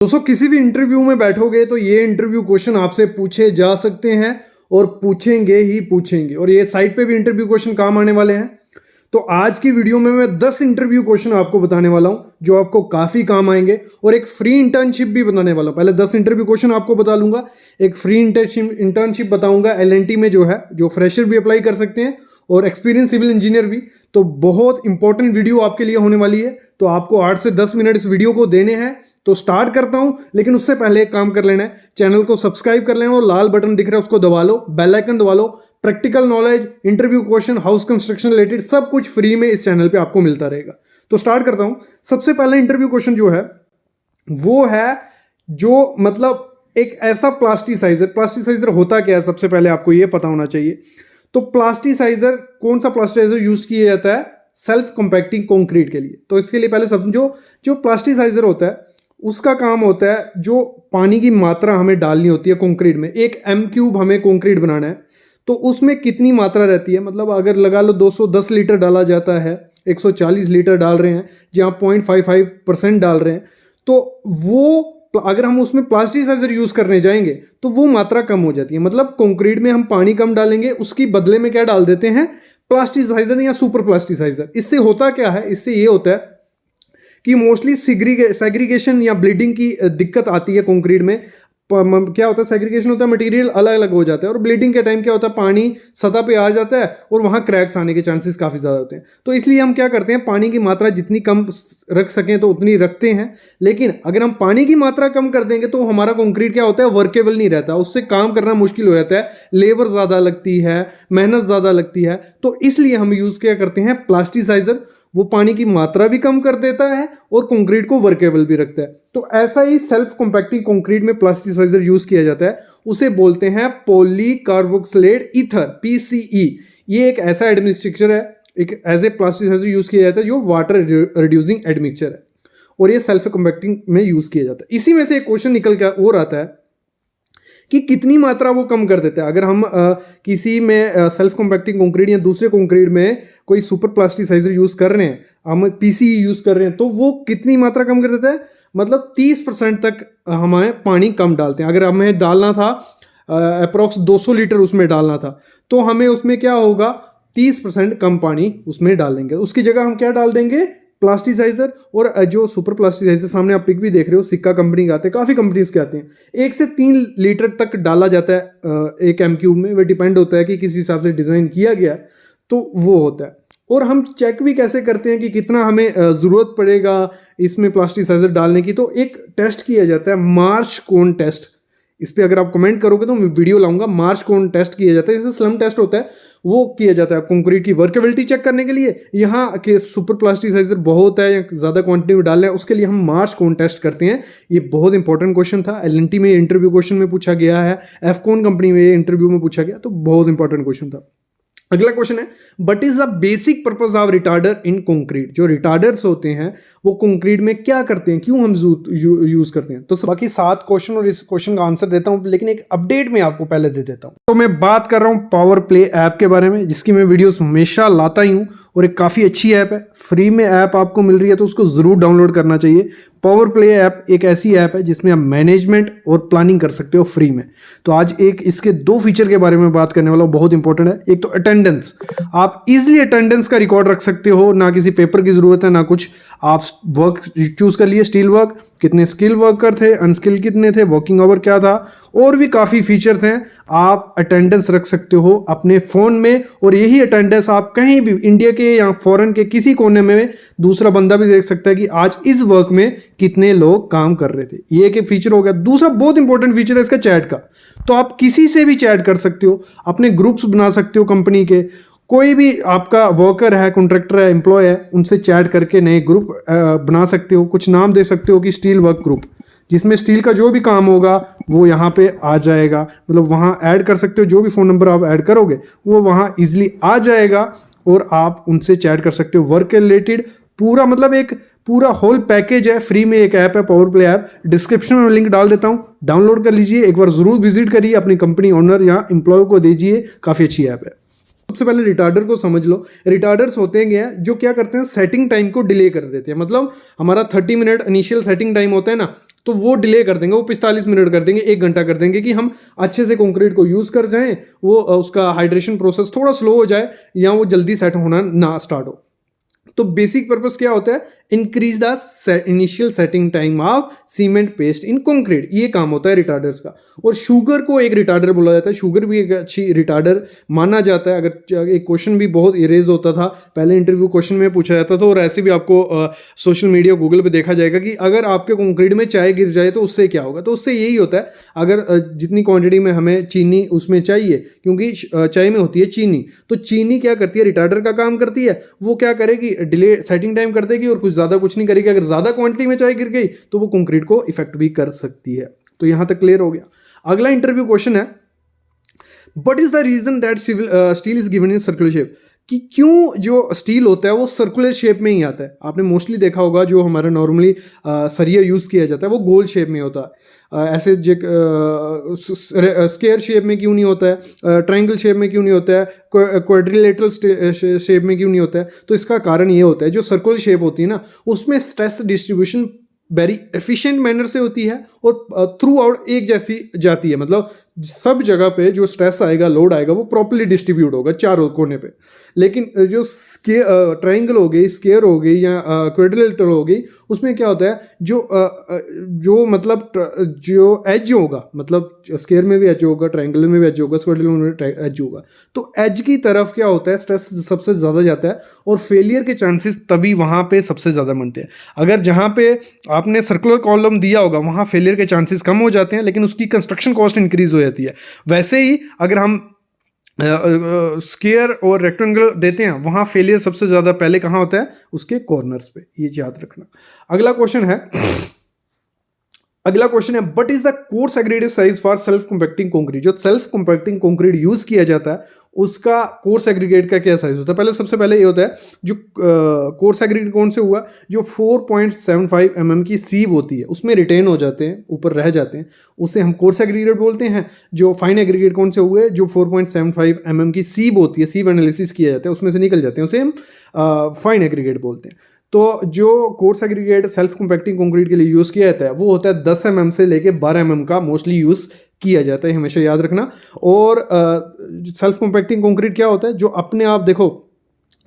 दोस्तों किसी भी इंटरव्यू में बैठोगे तो ये इंटरव्यू क्वेश्चन आपसे पूछे जा सकते हैं और पूछेंगे ही पूछेंगे, और ये साइट पे भी इंटरव्यू क्वेश्चन काम आने वाले हैं। तो आज की वीडियो में मैं 10 इंटरव्यू क्वेश्चन आपको बताने वाला हूं जो आपको काफी काम आएंगे, और एक फ्री इंटर्नशिप भी बताने वाला हूं। पहले 10 इंटरव्यू क्वेश्चन आपको बता लूंगा, एक फ्री इंटर्नशिप बताऊंगा एलएनटी में जो है, जो फ्रेशर भी अप्लाई कर सकते हैं और एक्सपीरियंस सिविल इंजीनियर भी। तो बहुत इंपॉर्टेंट वीडियो आपके लिए होने वाली है, तो आपको 8 से 10 मिनट इस वीडियो को देने हैं। तो स्टार्ट करता हूं, लेकिन उससे पहले एक काम कर लेना है, चैनल को सब्सक्राइब कर लेना, और लाल बटन दिख रहा है उसको दबा लो, बेल आइकन दबा लो। Practical knowledge, interview question, house construction related सब कुछ फ्री में इस चैनल पे आपको मिलता रहेगा। तो स्टार्ट करता हूं। सबसे पहला इंटरव्यू क्वेश्चन जो है वो है, जो मतलब एक ऐसा प्लास्टिसाइजर होता क्या है, सबसे पहले आपको ये पता होना चाहिए। तो प्लास्टिसाइजर, कौन सा प्लास्टिसाइजर यूज किया जाता है सेल्फ कंपैक्टिंग कंक्रीट के लिए। तो इसके लिए पहले समझो, जो प्लास्टिसाइजर होता है उसका काम होता है, जो पानी की मात्रा हमें डालनी होती है कंक्रीट में, 1 m³ हमें कंक्रीट बनाना है, तो उसमें कितनी मात्रा रहती है। मतलब अगर लगा लो 210 लीटर डाला जाता है, 140 लीटर डाल रहे हैं, जहाँ 0.55% डाल रहे हैं, तो वो अगर हम उसमें प्लास्टिसाइजर यूज करने जाएंगे तो वो मात्रा कम हो जाती है। मतलब कंक्रीट में हम पानी कम डालेंगे, उसकी बदले में क्या डाल देते हैं, प्लास्टिसाइजर या सुपर प्लास्टिसाइजर। इससे होता क्या है, इससे ये होता है कि मोस्टली सेग्रीगेशन या ब्लीडिंग की दिक्कत आती है कंक्रीट में। क्या होता है, सेग्रीगेशन होता है, मटेरियल अलग अलग हो जाता है, और ब्लीडिंग के टाइम क्या होता है, पानी सतह पे आ जाता है और वहाँ क्रैक्स आने के चांसेस काफ़ी ज़्यादा होते हैं। तो इसलिए हम क्या करते हैं, पानी की मात्रा जितनी कम रख सकें तो उतनी रखते हैं। लेकिन अगर हम पानी की मात्रा कम कर देंगे तो हमारा कंक्रीट क्या होता है, वर्केबल नहीं रहता, उससे काम करना मुश्किल हो जाता है, लेबर ज़्यादा लगती है, मेहनत ज़्यादा लगती है। तो इसलिए हम यूज़ क्या करते हैं, प्लास्टिसाइजर। वो पानी की मात्रा भी कम कर देता है और कंक्रीट को वर्केबल भी रखता है। तो ऐसा ही सेल्फ कंपैक्टिंग कंक्रीट में प्लास्टिसाइजर यूज किया जाता है, उसे बोलते हैं पॉलीकार्बोक्सिलेट ईथर, PCE। ये एक ऐसा एडमिक्सचर है, एक एज ए प्लास्टिसाइजर यूज किया जाता है जो वाटर रिड्यूसिंग एडमिक्सचर है, और ये सेल्फ कंपैक्टिंग में यूज किया जाता है। इसी में से एक क्वेश्चन निकल कर और आता है कि कितनी मात्रा वो कम कर देता है। अगर हम किसी में सेल्फ कंपैक्टिंग कंक्रीट या दूसरे कंक्रीट में कोई सुपर प्लास्टिसाइजर यूज कर रहे हैं, हम PCE यूज कर रहे हैं, तो वो कितनी मात्रा कम कर देता है, मतलब 30% तक हमें पानी कम डालते हैं। अगर हमें डालना था अप्रोक्स 200 लीटर उसमें डालना था, तो हमें उसमें क्या होगा, 30% कम पानी उसमें डालेंगे। उसकी जगह हम क्या डाल देंगे, प्लास्टिसाइजर। और जो सुपर प्लास्टिसाइजर सामने आप पिक भी देख रहे हो, सिक्का कंपनी के आते हैं, काफ़ी कंपनीज के आते हैं, 1 से 3 लीटर तक डाला जाता है 1 m³ में। वह डिपेंड होता है कि किस हिसाब से डिज़ाइन किया गया है, तो वो होता है। और हम चेक भी कैसे करते हैं कि कितना हमें ज़रूरत पड़ेगा इसमें प्लास्टिसाइजर डालने की। तो एक टेस्ट किया जाता है, मार्श कोन टेस्ट। इस पर अगर आप कमेंट करोगे तो मैं वीडियो लाऊंगा। मार्श कोन टेस्ट किया जाता है, जैसे स्लम टेस्ट होता है, वो किया जाता है कंक्रीट की वर्केबिलिटी चेक करने के लिए। यहाँ के सुपर प्लास्टिसाइजर बहुत है या ज़्यादा क्वांटिटी में डालना है, उसके लिए हम मार्श कोन टेस्ट करते हैं। ये बहुत इंपॉर्टेंट क्वेश्चन था, एलएनटी में इंटरव्यू क्वेश्चन में पूछा गया है, एफकॉन कंपनी में इंटरव्यू में पूछा गया, तो बहुत इंपॉर्टेंट क्वेश्चन था। अगला क्वेश्चन है, but is the basic purpose of retarder in concrete. जो रिटार्डर्स होते हैं वो कंक्रीट में क्या करते हैं, क्यों हम यूज करते हैं। तो बाकी 7 क्वेश्चन और इस क्वेश्चन का आंसर देता हूं, लेकिन एक अपडेट में आपको पहले दे देता हूं। तो मैं बात कर रहा हूं पावर प्ले ऐप के बारे में, जिसकी मैं वीडियोस हमेशा लाता ही हूं, और एक काफ़ी अच्छी ऐप है, फ्री में ऐप आपको मिल रही है, तो उसको ज़रूर डाउनलोड करना चाहिए। पावर प्ले ऐप एक ऐसी ऐप है जिसमें आप मैनेजमेंट और प्लानिंग कर सकते हो फ्री में। तो आज एक इसके 2 फीचर के बारे में बात करने वाला हूं, बहुत इंपॉर्टेंट है। एक तो अटेंडेंस, आप इजीली अटेंडेंस का रिकॉर्ड रख सकते हो, ना किसी पेपर की ज़रूरत है ना कुछ। आप वर्क चूज कर लिए, स्टील वर्क, कितने स्किल वर्कर थे, अनस्किल कितने थे, वर्किंग आवर क्या था, और भी काफ़ी फीचर्स हैं। आप अटेंडेंस रख सकते हो अपने फ़ोन में, और यही अटेंडेंस आप कहीं भी इंडिया के या फॉरेन के किसी कोने में दूसरा बंदा भी देख सकता है कि आज इस वर्क में कितने लोग काम कर रहे थे। ये एक फीचर हो गया। दूसरा बहुत इंपॉर्टेंट फीचर है इसका चैट का। तो आप किसी से भी चैट कर सकते हो, अपने ग्रुप्स बना सकते हो कंपनी के, कोई भी आपका वर्कर है, कॉन्ट्रैक्टर है, एम्प्लॉय है, उनसे चैट करके नए ग्रुप बना सकते हो। कुछ नाम दे सकते हो कि स्टील वर्क ग्रुप, जिसमें स्टील का जो भी काम होगा वो यहाँ पे आ जाएगा। मतलब वहाँ ऐड कर सकते हो, जो भी फ़ोन नंबर आप ऐड करोगे वो वहाँ इजीली आ जाएगा, और आप उनसे चैट कर सकते हो वर्क के रिलेटेड। पूरा मतलब एक पूरा होल पैकेज है, फ्री में एक ऐप है पावर प्ले ऐप। डिस्क्रिप्शन में लिंक डाल देता हूँ, डाउनलोड कर लीजिए, एक बार ज़रूर विजिट करिए, अपनी कंपनी ओनर या एम्प्लॉय को दीजिए, काफ़ी अच्छी ऐप है। सबसे पहले रिटार्डर को समझ लो। रिटार्डर्स होते हैं जो क्या करते हैं, सेटिंग टाइम को डिले कर देते हैं। मतलब हमारा 30 मिनट इनिशियल सेटिंग टाइम होता है ना, तो वो डिले कर देंगे, वो 45 मिनट कर देंगे, 1 घंटा कर देंगे कि हम अच्छे से कंक्रीट को यूज़ कर जाएं, वो उसका हाइड्रेशन प्रोसेस थोड़ा स्लो हो जाए या वो जल्दी सेट होना ना स्टार्ट हो। तो बेसिक पर्पस क्या होता है, increase the initial setting time of cement paste in concrete, ये काम होता है रिटार्डर्स का। और शुगर को एक रिटार्डर बोला जाता है, शुगर भी एक अच्छी रिटार्डर माना जाता है। अगर एक क्वेश्चन भी बहुत इरेज होता था पहले, इंटरव्यू क्वेश्चन में पूछा जाता था, और ऐसे भी आपको सोशल मीडिया गूगल पे देखा जाएगा कि अगर आपके कंक्रीट में चाय गिर जाए तो उससे क्या होगा। तो उससे यही होता है, अगर जितनी क्वांटिटी में हमें चीनी उसमें चाहिए, क्योंकि चाय में होती है चीनी, तो चीनी क्या करती है, रिटार्डर का काम करती है। वो क्या करेगी, डिले सेटिंग टाइम कर देगी और ज़्यादा कुछ नहीं करेगी। अगर ज़्यादा क्वांटिटी में चाय गिर गई तो वो कंक्रीट को इफेक्ट भी कर सकती है। तो यहां तक क्लियर हो गया। अगला इंटरव्यू क्वेश्चन है, what is the reason that steel is given in circular shape, कि क्यों जो स्टील होता है वो सर्कुलर शेप में ही आता है। आपने मोस्टली देखा होगा जो हमारा नॉर्मली सरिया यूज़ किया जाता है वो गोल शेप में होता है, ऐसे स्क्वायर शेप में क्यों नहीं होता है, ट्रायंगल शेप में क्यों नहीं होता है, क्वाड्रिलेटरल शेप में क्यों नहीं होता है। तो इसका कारण ये होता है, जो सर्कुलर शेप होती है ना, उसमें stress distribution very efficient manner से होती है और थ्रू आउट एक जैसी जाती है। मतलब सब जगह पे जो स्ट्रेस आएगा, लोड आएगा, वो प्रॉपर्ली डिस्ट्रीब्यूट होगा चारों कोने पे। लेकिन जो ट्रायंगल हो गई, स्क्वायर हो गई या क्वाड्रिलेटरल हो गई, उसमें क्या होता है, जो मतलब जो एज होगा, मतलब स्क्वायर में भी एज होगा, ट्रायंगल में भी एज होगा, क्वाड्रिलेटरल में भी एज होगा, तो एज की तरफ क्या होता है, स्ट्रेस सबसे ज़्यादा जाता है और फेलियर के चांसेस तभी वहाँ पे सबसे ज़्यादा बनते हैं। अगर जहाँ पे आपने सर्कुलर कॉलम दिया होगा वहाँ फेलियर के चांसेस कम हो जाते हैं, लेकिन उसकी कंस्ट्रक्शन कॉस्ट इंक्रीज हो जाती है। वैसे ही अगर हम स्क्वायर और रेक्टेंगल देते हैं, वहाँ फेलियर सबसे ज़्यादा पहले कहाँ होता है, उसके कॉर्नर्स पे, ये याद रखना। अगला क्वेश्चन है, but is the coarse aggregate size for self compacting concrete. जो सेल्फ कंपैक्टिंग कंक्रीट यूज किया जाता है उसका कोर्स एग्रीगेट का क्या साइज होता है। सबसे पहले ये होता है, जो कोर्स एग्रीगेट कौन से हुआ, जो 4.75 mm की सीब होती है उसमें रिटेन हो जाते हैं, ऊपर रह जाते हैं, उसे हम कोर्स एग्रीगेट बोलते हैं। जो फाइन एग्रीगेट कौन से हुए, जो 4.75 mm की सीब होती है, सीब एनालिसिस किया जाता है, उसमें से निकल जाते हैं, उसे हम फाइन एग्रीगेट बोलते हैं। तो जो coarse aggregate self compacting concrete के लिए यूज़ किया जाता है वो होता है 10 mm से लेके 12 mm का मोस्टली यूज़ किया जाता है, हमेशा याद रखना। और सेल्फ कंपैक्टिंग कंक्रीट क्या होता है, जो अपने आप देखो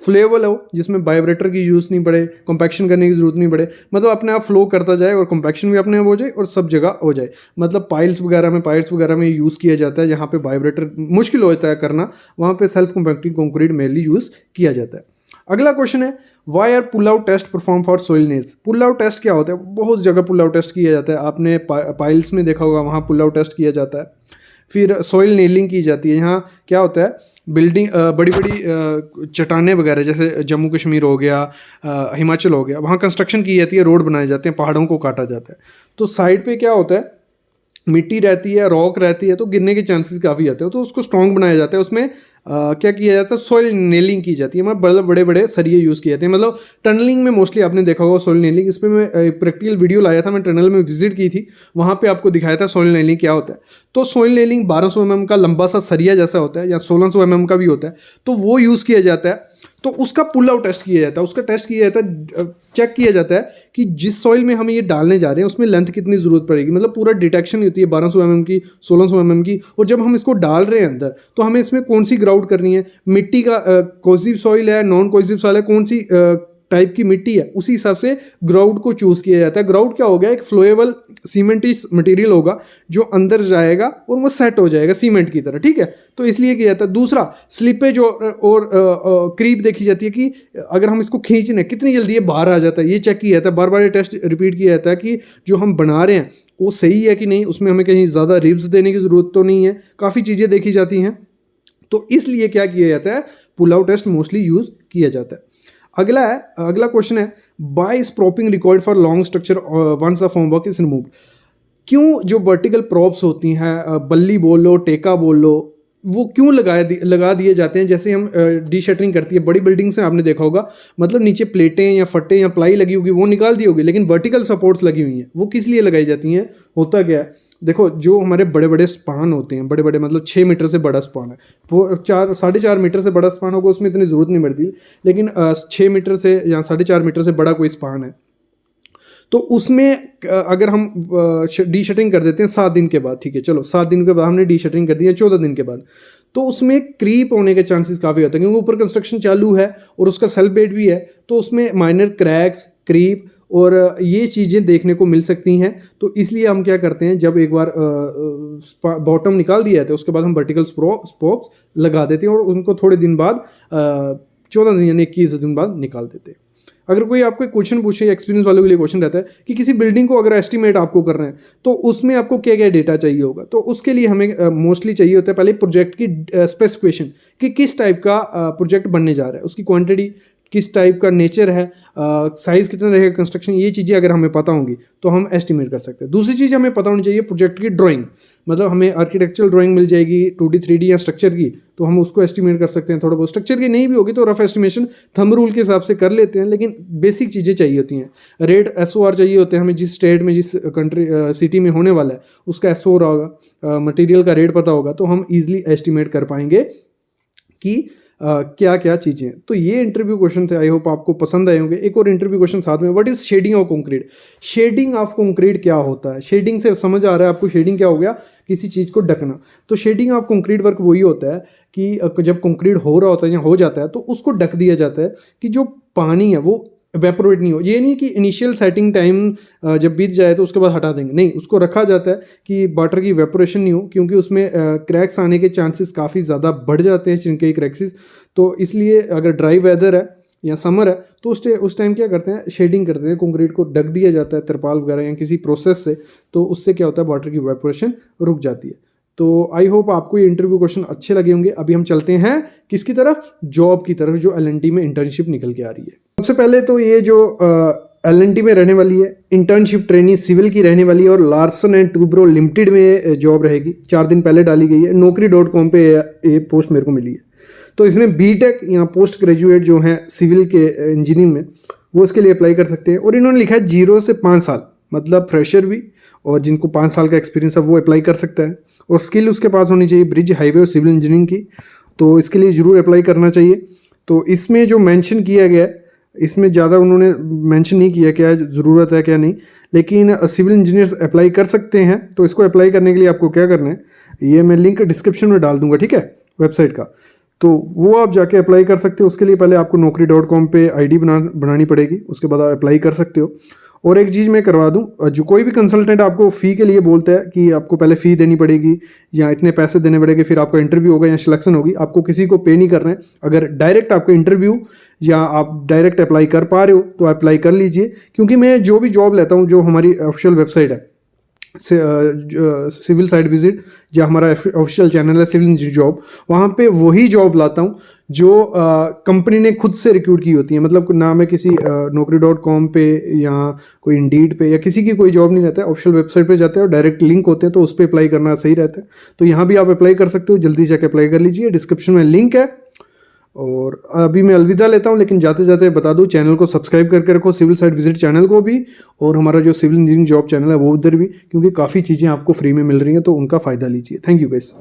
फ्लेबल हो, जिसमें वाइब्रेटर की यूज़ नहीं पड़े, कंपैक्शन करने की ज़रूरत नहीं पड़े, मतलब अपने आप फ्लो करता जाए और कंपैक्शन भी अपने आप हो जाए और सब जगह हो जाए। मतलब पाइल्स वगैरह में यूज़ किया जाता है, जहाँ पे वाइब्रेटर मुश्किल होता है करना, वहाँ पे self compacting concrete mainly use किया जाता है। अगला क्वेश्चन है, why are pull out test perform for soil nails. Pull out test क्या होता है, बहुत जगह पुल आउट टेस्ट किया जाता है, आपने पाइल्स में देखा होगा, वहाँ पुल आउट टेस्ट किया जाता है। फिर सॉइल नेलिंग की जाती है। यहाँ क्या होता है, बिल्डिंग बड़ी बड़ी चट्टानें वगैरह, जैसे जम्मू कश्मीर हो गया, हिमाचल हो गया, वहाँ कंस्ट्रक्शन की जाती है, रोड बनाए जाते हैं, पहाड़ों को काटा जाता है। तो साइड पे क्या होता है, मिट्टी रहती है, रॉक रहती है, तो गिरने के चांसेस काफ़ी आते हैं, तो उसको स्ट्रॉन्ग बनाया जाता है। उसमें क्या किया जाता है, सॉइल नेलिंग की जाती है, मतलब बड़े बड़े सरिये यूज़ किए जाते हैं। मतलब टनलिंग में मोस्टली आपने देखा होगा सॉइल नेलिंग। इस पर मैं प्रैक्टिकल वीडियो लाया था, मैं टनल में विजिट की थी, वहाँ पे आपको दिखाया था सॉइल नेलिंग क्या होता है। तो सॉइल नेलिंग 1200 mm का लंबा सा सरिया जैसा होता है, या 1600 mm का भी होता है, तो वो यूज़ किया जाता है। तो उसका पुल आउट टेस्ट किया जाता है, उसका टेस्ट किया जाता है, चेक किया जाता है कि जिस सॉइल में हम ये डालने जा रहे हैं उसमें लेंथ कितनी ज़रूरत पड़ेगी। मतलब पूरा डिटेक्शन होती है 1200 mm की, 1600 mm की, और जब हम इसको डाल रहे हैं अंदर तो हमें इसमें कौन सी ग्राउट करनी है, मिट्टी का कोसिव सॉइल है, नॉन कोसिव सॉइल है, कौन सी टाइप की मिट्टी है, उसी हिसाब से ग्राउट को चूज़ किया जाता है। ग्राउट क्या हो गया, एक फ्लोएबल सीमेंटिस मटेरियल होगा जो अंदर जाएगा और वो सेट हो जाएगा सीमेंट की तरह, ठीक है। तो इसलिए किया जाता है। दूसरा, स्लिपेज और क्रीप देखी जाती है कि अगर हम इसको खींच रहे हैं कितनी जल्दी ये बाहर आ जाता है, ये चेक किया जाता है। बार बार ये टेस्ट रिपीट किया जाता है कि जो हम बना रहे हैं वो सही है कि नहीं, उसमें हमें कहीं ज़्यादा रिब्स देने की ज़रूरत तो नहीं है, काफ़ी चीज़ें देखी जाती हैं। तो इसलिए क्या किया जाता है, pull out test mostly use किया जाता है। अगला क्वेश्चन है, why is propping required for long structure once the formwork is removed. क्यों जो वर्टिकल प्रॉप्स होती हैं, बल्ली बोल लो, टेका बोल लो, वो क्यों लगा दिए जाते हैं। जैसे हम डी शटरिंग करती है बड़ी बिल्डिंग से, आपने देखा होगा, मतलब नीचे प्लेटें या फट्टे या प्लाई लगी होगी वो निकाल दी होगी, लेकिन वर्टिकल सपोर्ट्स लगी हुई हैं, वो किस लिए लगाई जाती हैं। होता क्या है, देखो जो हमारे बड़े बड़े स्पान होते हैं, बड़े बड़े मतलब 6 मीटर से बड़ा स्पान है, वो 4.5 मीटर से बड़ा स्पान होगा, उसमें इतनी ज़रूरत नहीं पड़ती, लेकिन 6 मीटर से या 4.5 मीटर से बड़ा कोई स्पान है तो उसमें अगर हम डी शटरिंग कर देते हैं 7 दिन के बाद, ठीक है चलो 7 दिन के बाद हमने डी शटरिंग कर दी है 14 दिन के बाद, तो उसमें क्रीप होने के चांसेस काफ़ी होते हैं क्योंकि ऊपर कंस्ट्रक्शन चालू है और उसका सेल्फ बेड भी है, तो उसमें माइनर क्रैक्स, क्रीप और ये चीज़ें देखने को मिल सकती हैं। तो इसलिए हम क्या करते हैं, जब एक बार बॉटम निकाल दिया है तो उसके बाद हम वर्टिकल स्पोक्स लगा देते हैं और उनको थोड़े दिन बाद 14 दिन यानी 21 दिन बाद निकाल देते हैं। अगर कोई आपको क्वेश्चन पूछे, एक्सपीरियंस वालों के लिए क्वेश्चन रहता है कि किसी बिल्डिंग को अगर एस्टिमेट आपको कर रहे हैं तो उसमें आपको क्या क्या डेटा चाहिए होगा, तो उसके लिए हमें मोस्टली चाहिए होता है पहले प्रोजेक्ट की स्पेसिफिकेशन कि किस टाइप का प्रोजेक्ट बनने जा रहा है, उसकी क्वांटिटी किस टाइप का नेचर है, साइज़ कितना रहेगा कंस्ट्रक्शन, ये चीज़ें अगर हमें पता होंगी तो हम एस्टिमेट कर सकते हैं। दूसरी चीज़ हमें पता होनी चाहिए प्रोजेक्ट की ड्राइंग, मतलब हमें आर्किटेक्चरल ड्राइंग मिल जाएगी 2D 3D या स्ट्रक्चर की, तो हम उसको एस्टिमेट कर सकते हैं। थोड़ा बहुत स्ट्रक्चर की नहीं भी होगी तो रफ एस्टिमेशन थंब रूल के हिसाब से कर लेते हैं, लेकिन बेसिक चीज़ें चाहिए होती हैं। रेट SOR चाहिए होते हैं हमें, जिस स्टेट में जिस कंट्री सिटी में होने वाला है उसका SOR होगा, मटेरियल का रेट पता होगा, तो हम ईजिली एस्टिमेट कर पाएंगे कि क्या क्या चीज़ें। तो ये इंटरव्यू क्वेश्चन थे, आई होप आपको पसंद आए होंगे। एक और इंटरव्यू क्वेश्चन साथ में, what is shedding of concrete. Shedding of concrete क्या होता है, शेडिंग से समझ आ रहा है आपको, शेडिंग क्या हो गया, किसी चीज़ को ढकना। तो शेडिंग ऑफ कंक्रीट वर्क वही होता है कि जब कंक्रीट हो रहा होता है या हो जाता है तो उसको ढक दिया जाता है कि जो पानी है वो वेपोरेट नहीं हो। ये नहीं कि इनिशियल सेटिंग टाइम जब बीत जाए तो उसके बाद हटा देंगे, नहीं, उसको रखा जाता है कि वाटर की वेपोरेशन नहीं हो, क्योंकि उसमें क्रैक्स आने के चांसेस काफ़ी ज़्यादा बढ़ जाते हैं, चिनके क्रैक्सिस। तो इसलिए अगर ड्राई वेदर है या समर है तो उस टाइम क्या करते हैं, शेडिंग करते हैं, कंक्रीट को ढक दिया जाता है तिरपाल वगैरह या किसी प्रोसेस से, तो उससे क्या होता है वाटर की वेपोरेशन रुक जाती है। तो आई होप आपको ये इंटरव्यू क्वेश्चन अच्छे लगे होंगे। अभी हम चलते हैं किसकी तरफ, जॉब की तरफ, जो L&T में इंटर्नशिप निकल के आ रही है। सबसे पहले तो ये जो L&T में रहने वाली है इंटर्नशिप ट्रेनी सिविल की रहने वाली है और लार्सन एंड टूब्रो लिमिटेड में जॉब रहेगी। 4 दिन पहले डाली गई है, Naukri.com पे ये पोस्ट मेरे को मिली है। तो इसमें बीटेक या पोस्ट ग्रेजुएट जो हैं सिविल के इंजीनियरिंग में, वो इसके लिए अप्लाई कर सकते हैं। और इन्होंने लिखा है 0 से 5 साल, मतलब फ्रेशर भी और जिनको 5 साल का एक्सपीरियंस है वो अप्लाई कर सकता है। और स्किल उसके पास होनी चाहिए ब्रिज, हाईवे और सिविल इंजीनियरिंग की, तो इसके लिए ज़रूर अप्लाई करना चाहिए। तो इसमें जो मेंशन किया गया है, इसमें ज़्यादा उन्होंने मेंशन नहीं किया क्या ज़रूरत है क्या नहीं, लेकिन सिविल इंजीनियर्स अप्लाई कर सकते हैं। तो इसको अप्लाई करने के लिए आपको क्या करना है, ये मैं लिंक डिस्क्रिप्शन में डाल दूंगा, ठीक है, वेबसाइट का, तो वो आप जाके अप्लाई कर सकते हो। उसके लिए पहले आपको Naukri.com पे ID बनानी पड़ेगी, उसके बाद आप अप्लाई कर सकते हो। और एक चीज़ मैं करवा दूं, जो कोई भी कंसल्टेंट आपको फ़ी के लिए बोलता है कि आपको पहले फ़ी देनी पड़ेगी या इतने पैसे देने पड़ेंगे फिर आपका इंटरव्यू होगा या सिलेक्शन होगी, आपको किसी को पे नहीं करना है। अगर डायरेक्ट आपका इंटरव्यू या आप डायरेक्ट अप्लाई कर पा रहे हो तो अप्लाई कर लीजिए, क्योंकि मैं जो भी जॉब लेता हूँ, जो हमारी ऑफिशियल वेबसाइट है सिविल साइट विजिट या हमारा ऑफिशियल चैनल है सिविल इंजीनियर जॉब, वहाँ पे वही जॉब लाता हूँ जो कंपनी ने खुद से रिक्रूट की होती है। मतलब ना मैं किसी Naukri.com पे या कोई इंडीड पे या किसी की कोई जॉब नहीं रहता है, ऑफिशियल वेबसाइट पे जाते हैं और डायरेक्ट लिंक होते हैं, तो उस पर अप्लाई करना सही रहता है। तो यहाँ भी आप अप्लाई कर सकते हो, जल्दी जाके अप्लाई कर लीजिए, डिस्क्रिप्शन में लिंक है। और अभी मैं अलविदा लेता हूँ, लेकिन जाते जाते बता दूँ चैनल को सब्सक्राइब करके रखो, सिविल साइट विजिट चैनल को भी, और हमारा जो सिविल इंजीनियरिंग जॉब चैनल है वो उधर भी, क्योंकि काफ़ी चीज़ें आपको फ्री में मिल रही हैं, तो उनका फ़ायदा लीजिए। Thank you guys.